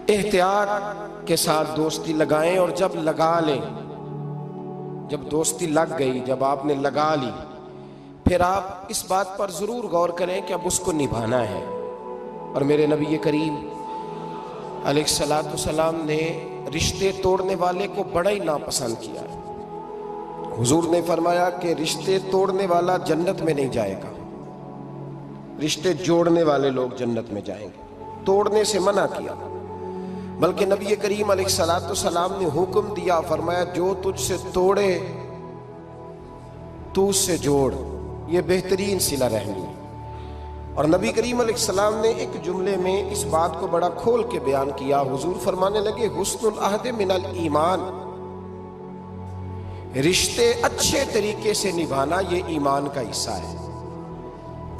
احتیاط کے ساتھ دوستی لگائیں، اور جب لگا لیں، جب دوستی لگ گئی، جب آپ نے لگا لی، پھر آپ اس بات پر ضرور غور کریں کہ اب اس کو نبھانا ہے۔ اور میرے نبی کریم علیہ الصلوۃ والسلام نے رشتے توڑنے والے کو بڑا ہی ناپسند کیا ہے۔ حضور نے فرمایا کہ رشتے توڑنے والا جنت میں نہیں جائے گا، رشتے جوڑنے والے لوگ جنت میں جائیں گے۔ توڑنے سے منع کیا، بلکہ نبی کریم علیہ الصلوۃ والسلام نے حکم دیا، فرمایا جو تجھ سے توڑے تو اس سے جوڑ، یہ بہترین صلہ رحمی ہے۔ اور نبی کریم علیہ السلام نے ایک جملے میں اس بات کو بڑا کھول کے بیان کیا۔ حضور فرمانے لگے حسن العہد من الایمان، رشتے اچھے طریقے سے نبھانا یہ ایمان کا حصہ ہے۔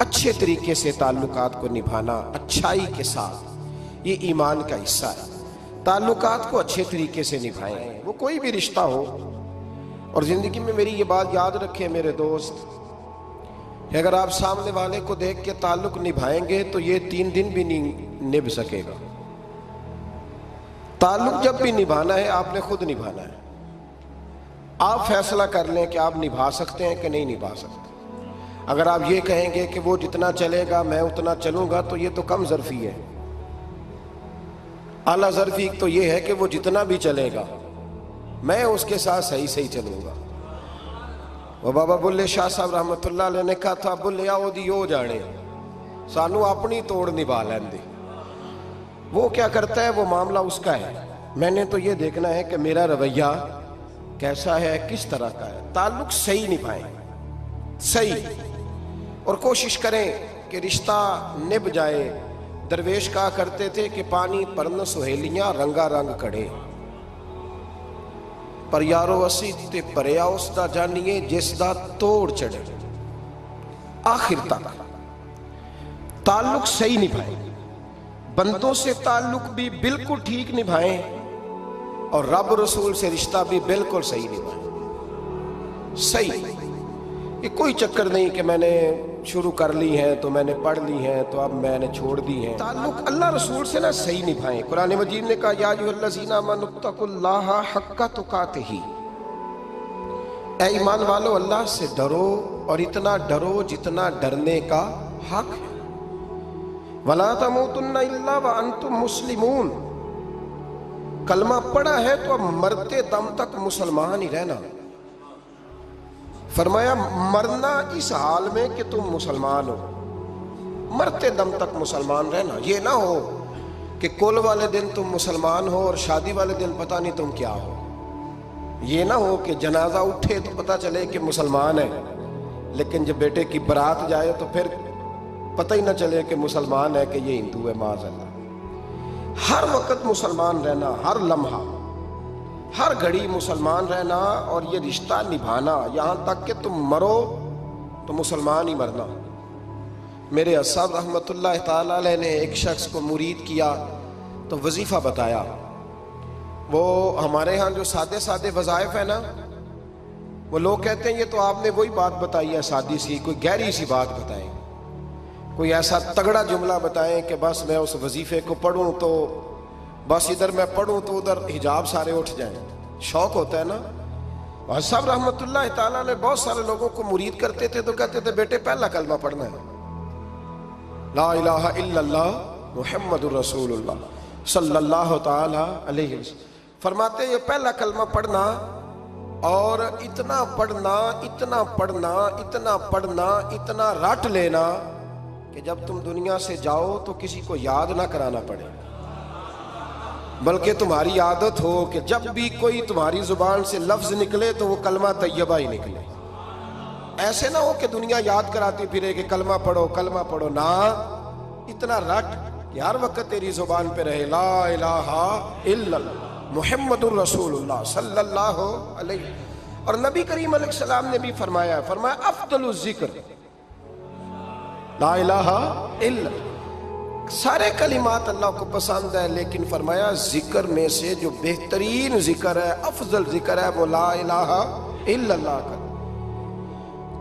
اچھے طریقے سے تعلقات کو نبھانا اچھائی کے ساتھ، یہ ایمان کا حصہ ہے۔ تعلقات کو اچھے طریقے سے نبھائیں، وہ کوئی بھی رشتہ ہو۔ اور زندگی میں میری یہ بات یاد رکھیں میرے دوست، کہ اگر آپ سامنے والے کو دیکھ کے تعلق نبھائیں گے تو یہ 3 دن بھی نہیں نبھ سکے گا۔ تعلق جب بھی نبھانا ہے آپ نے خود نبھانا ہے۔ آپ فیصلہ کر لیں کہ آپ نبھا سکتے ہیں کہ نہیں نبھا سکتے۔ اگر آپ یہ کہیں گے کہ وہ جتنا چلے گا میں اتنا چلوں گا تو یہ تو کم ظرفی ہے۔ اعلیٰ ظرفی تو یہ ہے کہ وہ جتنا بھی چلے گا میں اس کے ساتھ صحیح چلوں گا۔ وہ بابا بلے شاہ صاحب رحمت اللہ علیہ نے کہا تھا، بلے آؤ دی ہو جانے سانو اپنی توڑ نبھا لین دے۔ وہ کیا کرتا ہے وہ معاملہ اس کا ہے، میں نے تو یہ دیکھنا ہے کہ میرا رویہ کیسا ہے، کس طرح کا ہے۔ تعلق صحیح نبھائیں، صحیح، اور کوشش کریں کہ رشتہ نبھ جائے۔ درویش کہا کرتے تھے کہ پانی پرن سہیلیاں رنگا رنگ کڑے، پر یارو اسی تے پریا اس دا جانیے جس دا توڑ چڑھے۔ آخر تک تعلق صحیح نبھائیں، بندوں سے تعلق بھی بالکل ٹھیک نبھائیں، اور رب رسول سے رشتہ بھی بالکل صحیح نبھائیں۔ صحیح، یہ کوئی چکر نہیں کہ میں نے شروع کر لی ہیں تو میں نے پڑھ لی ہیں تو اب میں نے چھوڑ دی ہیں۔ تعلق اللہ رسول سے نہ صحیح نبھائیں۔ قرآن مجید نے کہا یا ایھا الذین آمنوا اتقوا اللہ حق تقاتہ، اے ایمان والو اللہ سے ڈرو، اور اتنا ڈرو جتنا ڈرنے کا حق ہے۔ ولا تموتن الا وانتم مسلمون، کلمہ پڑھا ہے تو اب مرتے دم تک مسلمان ہی رہنا۔ فرمایا مرنا اس حال میں کہ تم مسلمان ہو، مرتے دم تک مسلمان رہنا۔ یہ نہ ہو کہ کل والے دن تم مسلمان ہو اور شادی والے دن پتہ نہیں تم کیا ہو۔ یہ نہ ہو کہ جنازہ اٹھے تو پتہ چلے کہ مسلمان ہے، لیکن جب بیٹے کی برات جائے تو پھر پتہ ہی نہ چلے کہ مسلمان ہے کہ یہ ہندو ہے، معاذ اللہ۔ ہر وقت مسلمان رہنا، ہر لمحہ ہر گھڑی مسلمان رہنا، اور یہ رشتہ نبھانا یہاں تک کہ تم مرو تو مسلمان ہی مرنا۔ میرے صاحب رحمت اللہ تعالی علیہ نے ایک شخص کو مرید کیا تو وظیفہ بتایا۔ وہ ہمارے ہاں جو سادے وظائف ہیں نا، وہ لوگ کہتے ہیں یہ تو آپ نے وہی بات بتائی ہے سادی سی، کوئی گہری سی بات بتائیں، کوئی ایسا تگڑا جملہ بتائیں کہ بس میں اس وظیفے کو پڑھوں تو بس ادھر میں پڑھوں تو ادھر حجاب سارے اٹھ جائیں۔ شوق ہوتا ہے نا۔ اور صاحب رحمت اللہ تعالیٰ نے بہت سارے لوگوں کو مرید کرتے تھے تو کہتے تھے بیٹے پہلا کلمہ پڑھنا ہے، لا الہ الا اللہ محمد الرسول اللہ صلی اللہ تعالی علیہ وسلم۔ فرماتے یہ پہلا کلمہ پڑھنا، اور اتنا پڑھنا اتنا پڑھنا اتنا پڑھنا اتنا رٹ لینا کہ جب تم دنیا سے جاؤ تو کسی کو یاد نہ کرانا پڑے، بلکہ تمہاری عادت ہو کہ جب بھی کوئی تمہاری زبان سے لفظ نکلے تو وہ کلمہ طیبہ ہی نکلے۔ ایسے نہ ہو کہ دنیا یاد کراتی پھرے کہ کلمہ پڑھو، نہ، اتنا رٹ کہ ہر وقت تیری زبان پہ رہے لا الہ الا اللہ محمد الرسول اللہ صلی اللہ علیہ۔ اور نبی کریم علیہ السلام نے بھی فرمایا افضل الذکر لا الہ الا اللہ۔ سارے کلمات اللہ کو پسند ہے، لیکن فرمایا ذکر میں سے جو بہترین ذکر ہے، افضل ذکر ہے، وہ لا الہ الا اللہ کا۔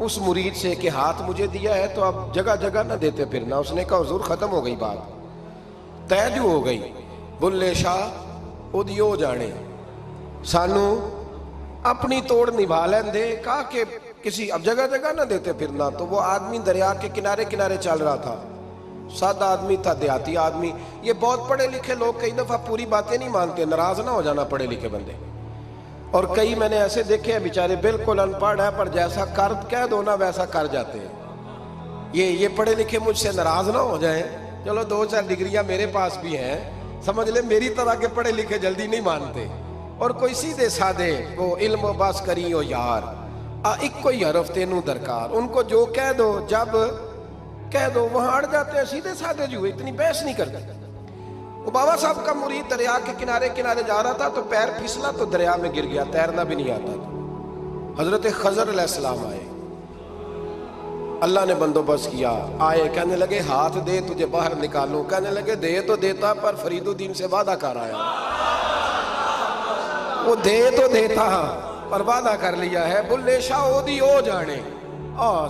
اس مرید سے کہ ہاتھ مجھے دیا ہے تو اب جگہ جگہ نہ دیتے پھرنا. اس نے کہا حضور ختم ہو گئی بات, طے جو ہو گئی. بلے شاہ اودی ہو جانے, سانو اپنی توڑ نبھا لین دے. کہا کہ کسی اب جگہ جگہ نہ دیتے پھرنا. تو وہ آدمی دریا کے کنارے کنارے چل رہا تھا, سادہ آدمی تھا, دیہاتی آدمی. یہ بہت پڑھے لکھے لوگ کئی دفعہ پوری باتیں نہیں مانتے, ناراض نہ ہو جانا پڑھے لکھے بندے. اور کئی میں نے ایسے دیکھے ہیں بیچارے بالکل ان پڑھ ہے پر جیسا کر کہہ دو نا ویسا کر جاتے ہیں. یہ پڑھے لکھے مجھ سے ناراض نہ ہو جائیں. چلو 2-4 ڈگریاں میرے پاس بھی ہیں, سمجھ لیں میری طرح کے پڑھے لکھے جلدی نہیں مانتے. اور کوئی سیدھے سادے وہ علم و بس کری ہو یار, ایک کوئی حرف تینوں درکار. ان کو جو کہہ دو جب کہہ دو وہاں اڑ جاتے ہیں, سیدھے سادے جو اتنی بحث نہیں کرتے. وہ بابا صاحب کا مرید دریا کے کنارے کنارے جا رہا تھا تو پیر پھسلا تو دریا میں گر گیا, تیرنا بھی نہیں آتا تھا. حضرت خضر علیہ السلام آئے, اللہ نے بندوبست کیا. آئے کہنے لگے ہاتھ دے تجھے باہر نکالوں. کہنے لگے دے تو دیتا پر فرید الدین سے وعدہ کر آیا. وہ دے تو دیتا پر وعدہ کر لیا ہے. بلے شاہ اودی ہو جانے,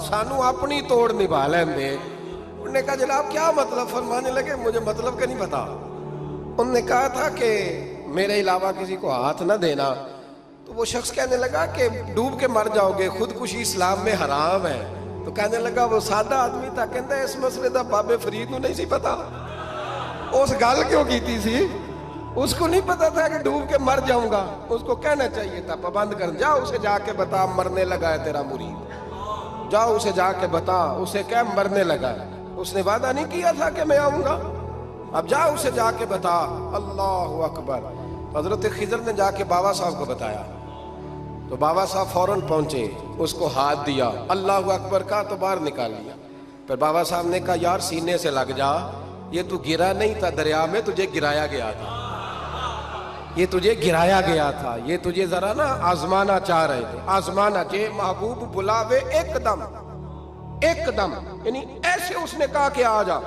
سانو اپنی توڑ نبھا لین دے. انہوں نے کہا جناب کیا مطلب؟ فرمانے لگے مجھے مطلب کا نہیں پتا. انہوں نے کہا تھا کہ میرے علاوہ کسی کو ہاتھ نہ دینا. تو وہ شخص کہنے لگا کہ ڈوب کے مر جاؤ گے, خودکشی اسلام میں حرام ہے. تو کہنے لگا وہ سادہ آدمی تھا, کہتا ہے اس مسئلے دا بابے فرید نو نہیں سی پتا. اس گل کیوں کیتی سی؟ اس کو نہیں پتا تھا کہ ڈوب کے مر جاؤں گا. اس کو کہنا چاہیے تھا پابند کر, جا اسے جا کے بتا مرنے لگا ہے تیرا مرید, جاؤ اسے جا کے بتا, اسے کہ مرنے لگا ہے. اس نے وعدہ نہیں کیا تھا کہ میں آؤں گا, اب جا اسے جا کے بتا. اللہ اکبر. حضرت خضر نے جا کے بابا صاحب کو بتایا تو بابا صاحب فوراً پہنچے, اس کو ہاتھ دیا, اللہ اکبر کہا تو باہر نکال لیا. پھر بابا صاحب نے کہا یار سینے سے لگ جا, یہ تو گرا نہیں تھا دریا میں, تجھے گرایا گیا تھا. یہ تجھے گرایا گیا تھا, یہ تجھے ذرا نا آزمانا چاہ رہے تھے. آزمانا جے محبوب بلاوے ایک دم, ایک دم یعنی ایسے اس نے کہا کہ آ جا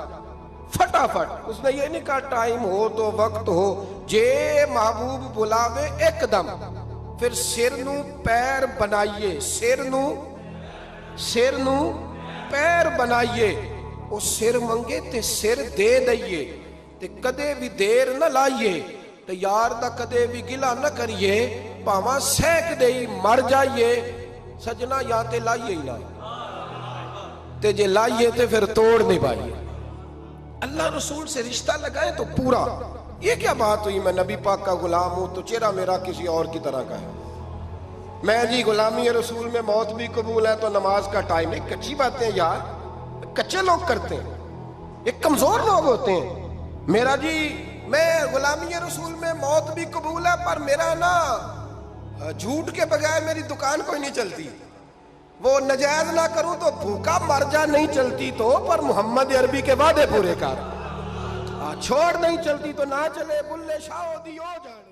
فٹافٹ. اس نے یہ نہیں کہا ٹائم ہو تو وقت ہو, جے محبوب بلاوے ایک دم. پھر سر نو پیر بنائیے, سر نو پیر بنائیے. وہ سر منگے تے سر دے دئیے, تے کدے بھی دیر نہ لائیے, تے یار دا کدے بھی گلا نہ کریے, پاواں سینک دئی مر جائیے. سجنا یا تے لائیے ہی نہ, تے جے لائیے تے پھر توڑ نہیں پائیے. اللہ رسول سے رشتہ لگائیں تو پورا. یہ کیا بات ہوئی میں نبی پاک کا غلام ہوں تو چہرہ میرا کسی اور کی طرح کا ہے. میں جی غلامی رسول میں موت بھی قبول ہے تو نماز کا ٹائم. ایک کچی باتیں یار, کچے لوگ کرتے ہیں, ایک کمزور لوگ ہوتے ہیں. میرا جی میں غلامی رسول میں موت بھی قبول ہے پر میرا نا جھوٹ کے بغیر میری دکان کوئی نہیں چلتی. وہ نجائز نہ کروں تو بھوکا مر جا نہیں چلتی تو, پر محمد عربی کے وعدے پورے کر. چھوڑ نہیں چلتی تو نہ چلے, بلے شاہ دی ہو جان.